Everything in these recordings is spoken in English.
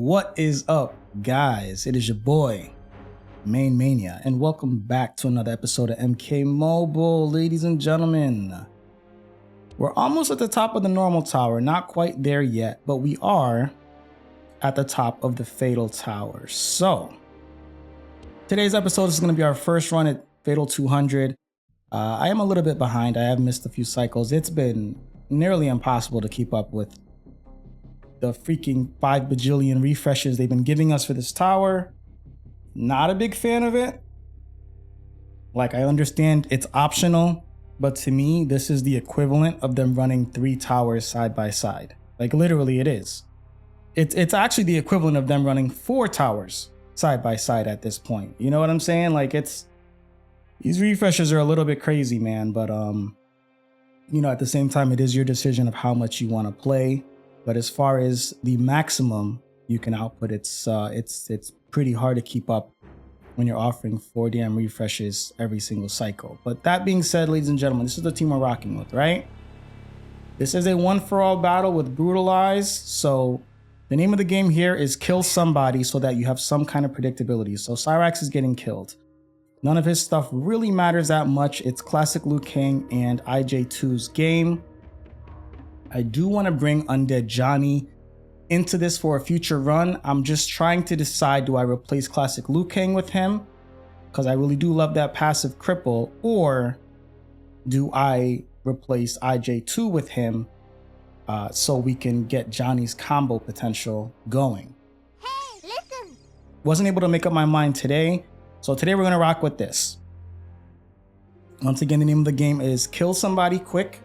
What is up, guys? It is your boy, MaineMania, and welcome back to another episode of MK Mobile, ladies and gentlemen. We're almost at the top of the normal tower, not quite there yet, but we are at the top of the Fatal Tower. So, today's episode is going to be our first run at Fatal 200. I am a little bit behind. I have missed a few cycles. It's been nearly impossible to keep up with the freaking 5 bajillion refreshes they've been giving us for this tower. Not a big fan of it. Like, I understand it's optional, but to me, this is the equivalent of them running 3 towers side by side. Like, literally it is. It's actually the equivalent of them running 4 towers side by side at this point. You know what I'm saying? Like, these refreshes are a little bit crazy, man, but you know, at the same time, it is your decision of how much you want to play. But as far as the maximum you can output, it's pretty hard to keep up when you're offering 4 damn refreshes every single cycle. But that being said, ladies and gentlemen, this is the team we're rocking with, right? This is a one-for-all battle with Brutalize. So the name of the game here is kill somebody so that you have some kind of predictability. So Cyrax is getting killed. None of his stuff really matters that much. It's classic Liu Kang and IJ2's game. I do want to bring Undead Johnny into this for a future run. I'm just trying to decide, do I replace classic Liu Kang with him? Because I really do love that passive cripple. Or do I replace IJ2 with him so we can get Johnny's combo potential going? Hey, listen! Wasn't able to make up my mind today. So today we're going to rock with this. Once again, the name of the game is Kill Somebody Quick.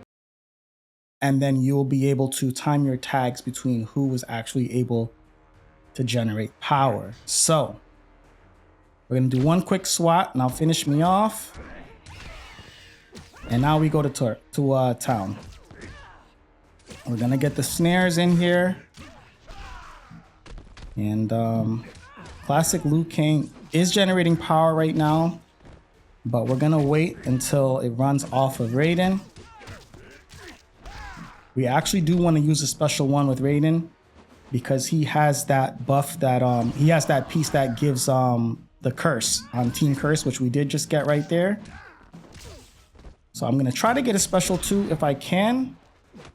And then you'll be able to time your tags between who was actually able to generate power. So we're going to do one quick swat. Now finish me off. And now we go to town. We're going to get the snares in here. And classic Liu Kang is generating power right now. But we're going to wait until it runs off of Raiden. We actually do want to use a special one with Raiden because he has that buff that he has that piece that gives the curse on Team Curse, which we did just get right there. So I'm gonna try to get a special 2 if I can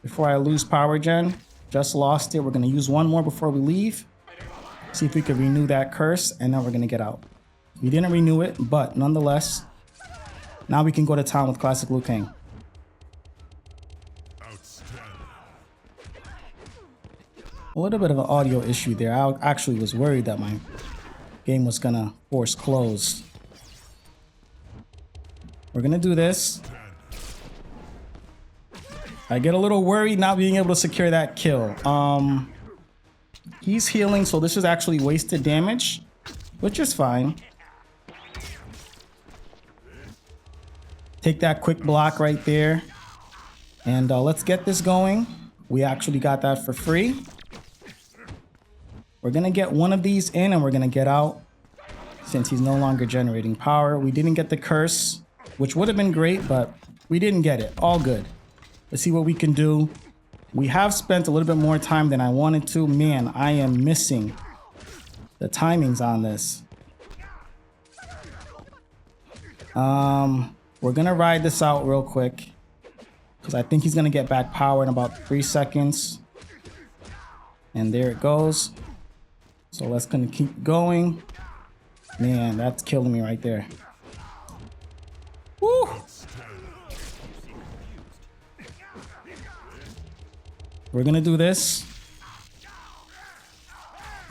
before I lose power gen. Just lost it. We're gonna use one more before we leave. See if we can renew that curse, and then we're gonna get out. We didn't renew it, but nonetheless, now we can go to town with classic Liu Kang. A little bit of an audio issue there. I actually was worried that my game was gonna force close. We're gonna do this. I get a little worried not being able to secure that kill. He's healing, so this is actually wasted damage, which is fine. Take that quick block right there. And let's get this going. We actually got that for free. We're gonna get one of these in and we're gonna get out since he's no longer generating power. We didn't get the curse, which would have been great, but we didn't get it. All good. Let's see what we can do. We have spent a little bit more time than I wanted to. Man, I am missing the timings on this. We're gonna ride this out real quick because I think he's gonna get back power in about 3 seconds. And there it goes. So let's gonna keep going. Man, that's killing me right there. Woo! We're gonna do this.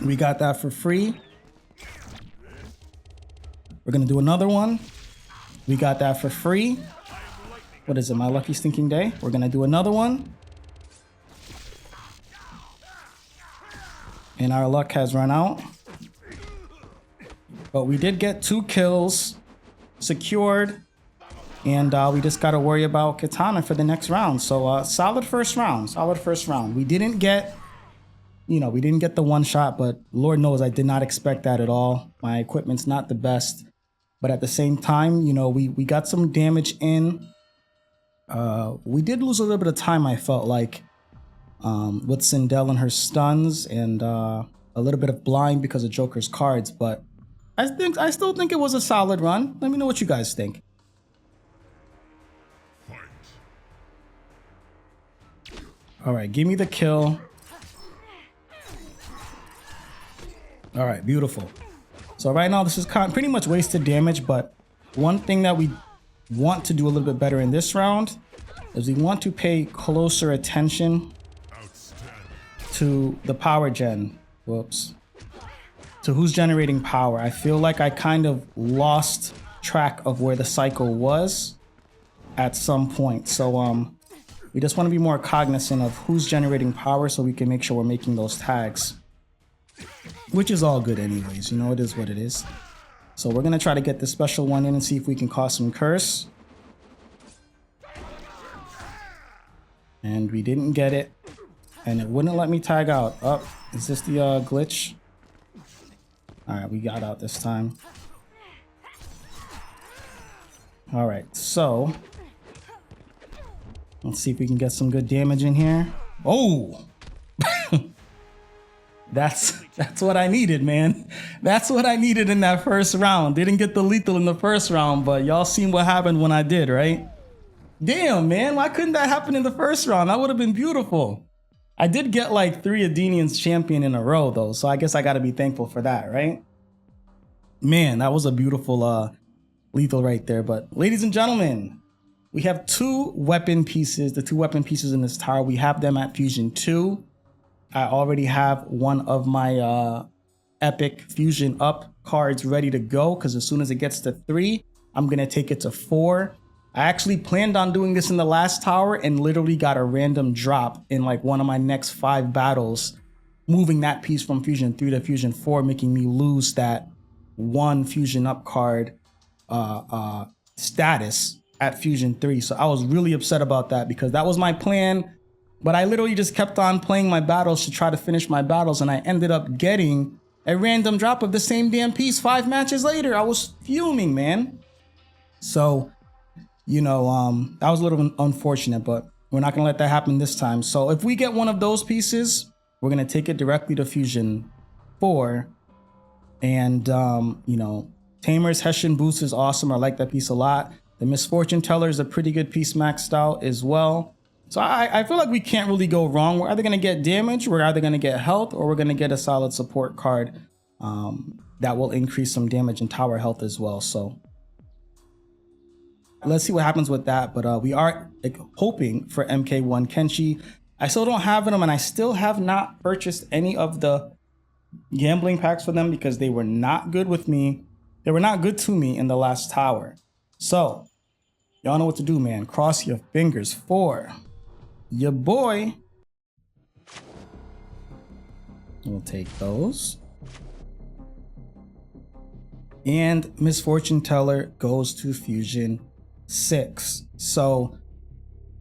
We got that for free. We're gonna do another one. We got that for free. What is it, my lucky stinking day? We're gonna do another one. And our luck has run out. But we did get 2 kills secured. And we just got to worry about Katana for the next round. So solid first round. Solid first round. We didn't get, you know, we didn't get the one shot. But Lord knows I did not expect that at all. My equipment's not the best. But at the same time, you know, we got some damage in. We did lose a little bit of time, I felt like. With Sindel and her stuns, and a little bit of blind because of Joker's cards, but I still think it was a solid run. Let me know what you guys think. All right, give me the kill. All right, beautiful. So right now this is pretty much wasted damage, but one thing that we want to do a little bit better in this round is we want to pay closer attention to the power gen. Whoops. To who's generating power. I feel like I kind of lost track of where the cycle was at some point. So we just want to be more cognizant of who's generating power so we can make sure we're making those tags. Which is all good anyways, you know, it is what it is. So we're gonna try to get this special one in and see if we can cause some curse. And we didn't get it. And it wouldn't let me tag out. Oh, is this the glitch? Alright, we got out this time. Alright, so let's see if we can get some good damage in here. Oh! That's what I needed, man. That's what I needed in that first round. Didn't get the lethal in the first round, but y'all seen what happened when I did, right? Damn, man. Why couldn't that happen in the first round? That would have been beautiful. I did get like 3 Adenians champion in a row, though, so I guess I got to be thankful for that, right? Man, that was a beautiful lethal right there. But ladies and gentlemen, we have 2 weapon pieces. The 2 weapon pieces in this tower, we have them at Fusion 2. I already have one of my epic Fusion Up cards ready to go because as soon as it gets to 3, I'm going to take it to 4. I actually planned on doing this in the last tower and literally got a random drop in like one of my next 5 battles, moving that piece from Fusion 3 to Fusion 4, making me lose that 1 Fusion Up card status at Fusion 3. So I was really upset about that because that was my plan. But I literally just kept on playing my battles to try to finish my battles, and I ended up getting a random drop of the same damn piece 5 matches later. I was fuming, man. So, you know, that was a little unfortunate, but we're not gonna let that happen this time. So if we get one of those pieces, we're gonna take it directly to Fusion 4. And, you know, Tamer's Hessian Boots is awesome. I like that piece a lot. The Misfortune Teller is a pretty good piece maxed out as well. So I feel like we can't really go wrong. We're either going to get damage, we're either going to get health, or we're going to get a solid support card that will increase some damage and tower health as well. So let's see what happens with that. But we are hoping for MK1 KENSHI. I still don't have them, and I still have not purchased any of the gambling packs for them because they were not good with me. They were not good to me in the last tower. So y'all know what to do, man. Cross your fingers for your boy. We'll take those. And Misfortune Teller goes to Fusion 6. So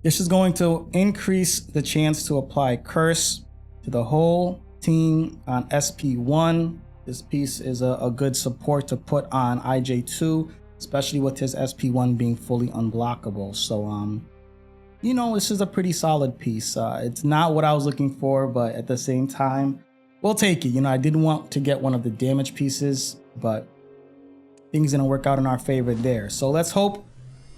this is going to increase the chance to apply Curse to the whole team on SP1. This piece is a good support to put on IJ2, especially with his SP1 being fully unblockable. So you know, this is a pretty solid piece. It's not what I was looking for, but at the same time, we'll take it. You know, I didn't want to get one of the damage pieces, but things didn't work out in our favor there. So let's hope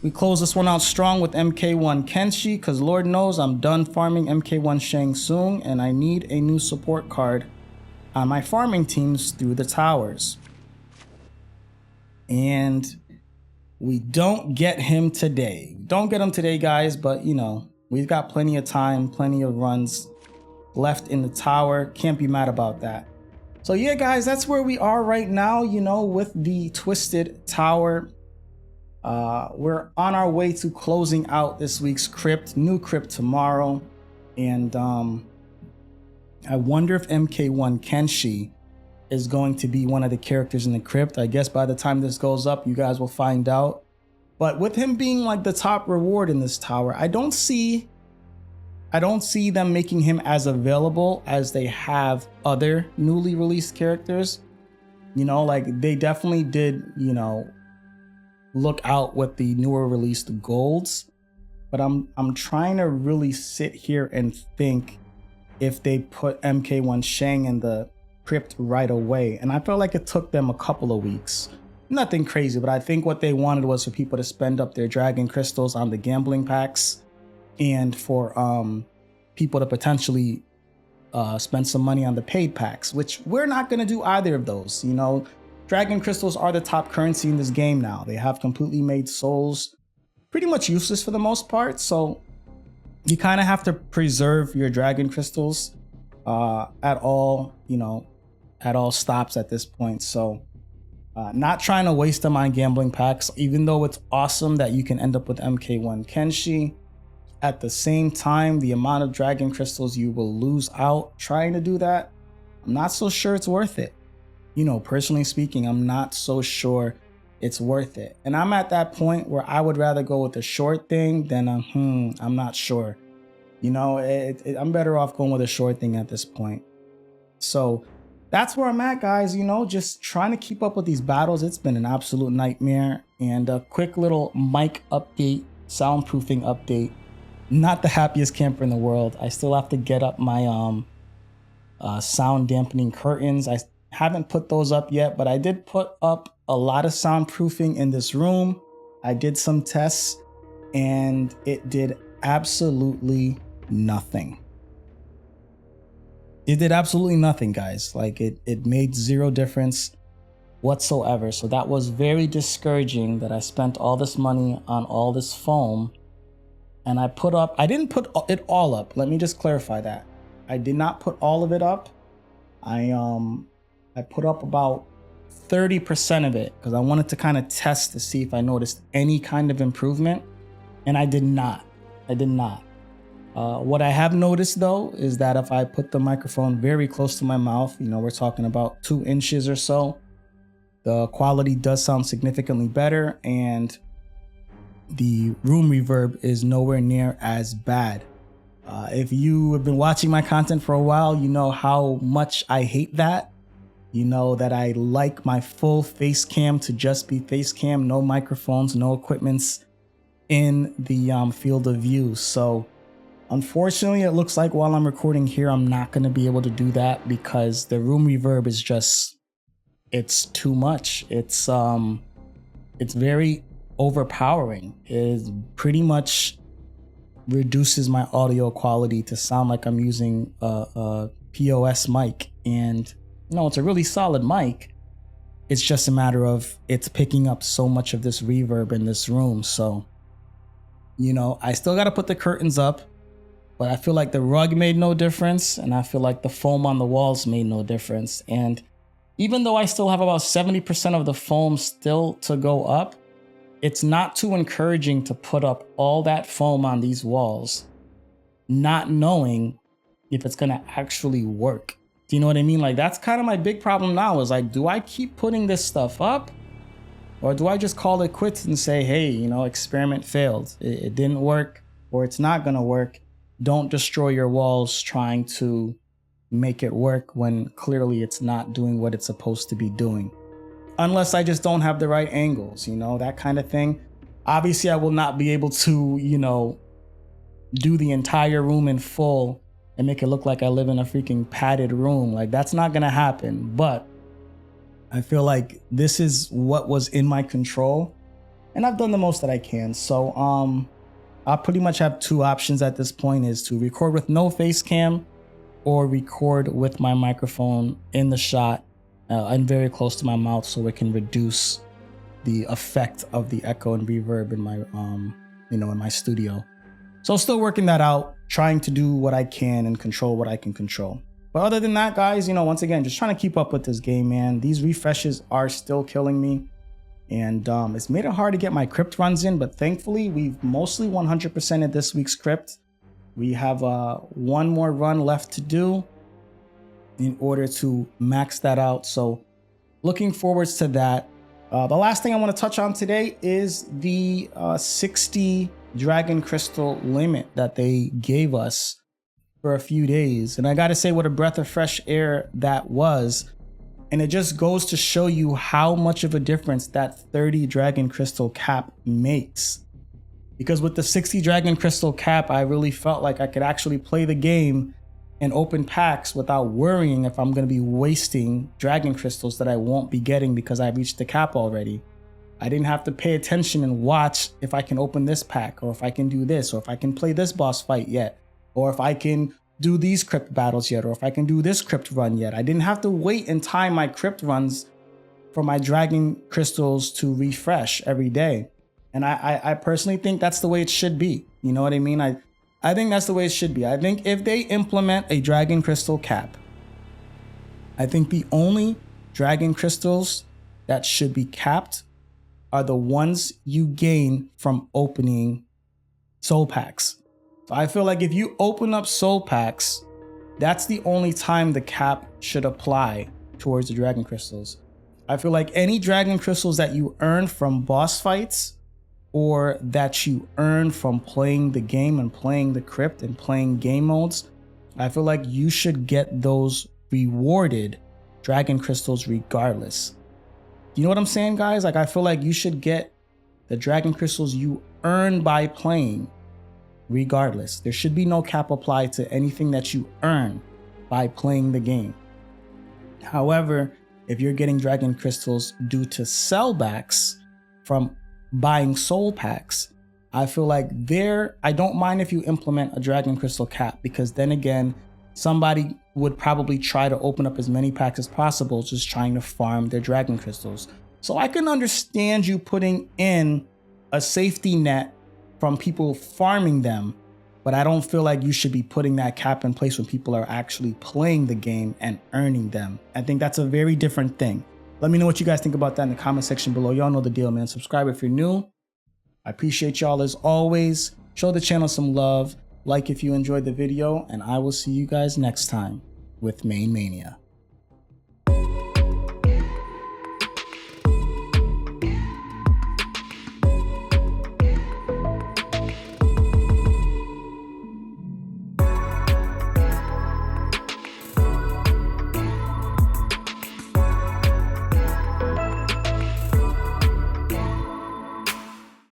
we close this one out strong with MK1 KENSHI, because Lord knows I'm done farming MK1 Shang Tsung, and I need a new support card on my farming teams through the towers. And we don't get him today. Don't get him today, guys, but you know, we've got plenty of time, plenty of runs left in the tower. Can't be mad about that. So yeah, guys, that's where we are right now, you know, with the Twisted Tower. We're on our way to closing out this week's crypt, new crypt tomorrow. And I wonder if MK1 KENSHI is going to be one of the characters in the crypt. I guess by the time this goes up, you guys will find out. But with him being like the top reward in this tower, I don't see them making him as available as they have other newly released characters. You know, like they definitely did, you know, look out with the newer released golds. But I'm trying to really sit here and think if they put MK1 Shang in the crypt right away. And I felt like it took them a couple of weeks. Nothing crazy, but I think what they wanted was for people to spend up their dragon crystals on the gambling packs, and for people to potentially spend some money on the paid packs, which we're not going to do either of those. You know, dragon crystals are the top currency in this game now. They have completely made souls pretty much useless for the most part. So you kind of have to preserve your dragon crystals at all, you know, at all stops at this point. So not trying to waste them on gambling packs, even though it's awesome that you can end up with MK1 Kenshi. At the same time, the amount of dragon crystals you will lose out trying to do that, I'm not so sure it's worth it. You know, personally speaking, I'm not so sure it's worth it. And I'm at that point where I would rather go with the short thing than I'm not sure. You know, I'm better off going with a short thing at this point. So that's where I'm at, guys. You know, just trying to keep up with these battles. It's been an absolute nightmare. And a quick little mic update, soundproofing update. Not the happiest camper in the world. I still have to get up my sound dampening curtains. I haven't put those up yet, but I did put up a lot of soundproofing in this room. I did some tests and it did absolutely nothing. It did absolutely nothing, guys. Like it made zero difference whatsoever. So that was very discouraging that I spent all this money on all this foam. And I didn't put it all up. Let me just clarify that. I did not put all of it up. I put up about 30% of it because I wanted to kind of test to see if I noticed any kind of improvement. And I did not. What I have noticed though is that if I put the microphone very close to my mouth, you know, we're talking about 2 inches or so, the quality does sound significantly better, and the room reverb is nowhere near as bad. If you have been watching my content for a while, you know how much I hate that. You know that I like my full face cam to just be face cam, no microphones, no equipments in the field of view. So unfortunately, it looks like while I'm recording here, I'm not going to be able to do that because the room reverb is just, it's too much. It's very overpowering. It pretty much reduces my audio quality to sound like I'm using a POS mic, and you know, it's a really solid mic. It's just a matter of it's picking up so much of this reverb in this room. So, you know, I still got to put the curtains up, but I feel like the rug made no difference, and I feel like the foam on the walls made no difference. And even though I still have about 70% of the foam still to go up, it's not too encouraging to put up all that foam on these walls, not knowing if it's going to actually work. Do you know what I mean? Like, that's kind of my big problem now is like, do I keep putting this stuff up, or do I just call it quits and say, hey, you know, experiment failed. It didn't work, or it's not going to work. Don't destroy your walls trying to make it work when clearly it's not doing what it's supposed to be doing. Unless I just don't have the right angles, you know, that kind of thing. Obviously, I will not be able to, you know, do the entire room in full and make it look like I live in a freaking padded room. Like, that's not going to happen. But I feel like this is what was in my control, and I've done the most that I can. So I pretty much have 2 options at this point, is to record with no face cam or record with my microphone in the shot and very close to my mouth, so it can reduce the effect of the echo and reverb in my you know, in my studio. So still working that out, trying to do what I can and control what I can control. But other than that, guys, you know, once again, just trying to keep up with this game, man. These refreshes are still killing me, and it's made it hard to get my crypt runs in, but thankfully we've mostly 100%ed this week's crypt. We have one more run left to do in order to max that out. So looking forwards to that. The last thing I want to touch on today is the 60 dragon crystal limit that they gave us for a few days. And I got to say, what a breath of fresh air that was. And it just goes to show you how much of a difference that 30 dragon crystal cap makes. Because with the 60 dragon crystal cap, I really felt like I could actually play the game and open packs without worrying if I'm going to be wasting dragon crystals that I won't be getting because I reached the cap already. I didn't have to pay attention and watch if I can open this pack, or if I can do this, or if I can play this boss fight yet, or if I can do these crypt battles yet, or if I can do this crypt run yet. I didn't have to wait and time my crypt runs for my dragon crystals to refresh every day. And I personally think that's the way it should be. You know what I mean? I think that's the way it should be. I think if they implement a dragon crystal cap, I think the only dragon crystals that should be capped are the ones you gain from opening soul packs. So I feel like if you open up soul packs, that's the only time the cap should apply towards the dragon crystals. I feel like any dragon crystals that you earn from boss fights, or that you earn from playing the game and playing the crypt and playing game modes, I feel like you should get those rewarded dragon crystals regardless. You know what I'm saying, guys? Like, I feel like you should get the dragon crystals you earn by playing regardless. There should be no cap applied to anything that you earn by playing the game. However, if you're getting dragon crystals due to sellbacks from buying soul packs, I feel like I don't mind if you implement a dragon crystal cap, because then again, somebody would probably try to open up as many packs as possible just trying to farm their dragon crystals. So I can understand you putting in a safety net from people farming them, but I don't feel like you should be putting that cap in place when people are actually playing the game and earning them. I think that's a very different thing. Let me know what you guys think about that in the comment section below. Y'all know the deal, man. Subscribe if you're new. I appreciate y'all as always. Show the channel some love. Like if you enjoyed the video, and I will see you guys next time with MaineMania.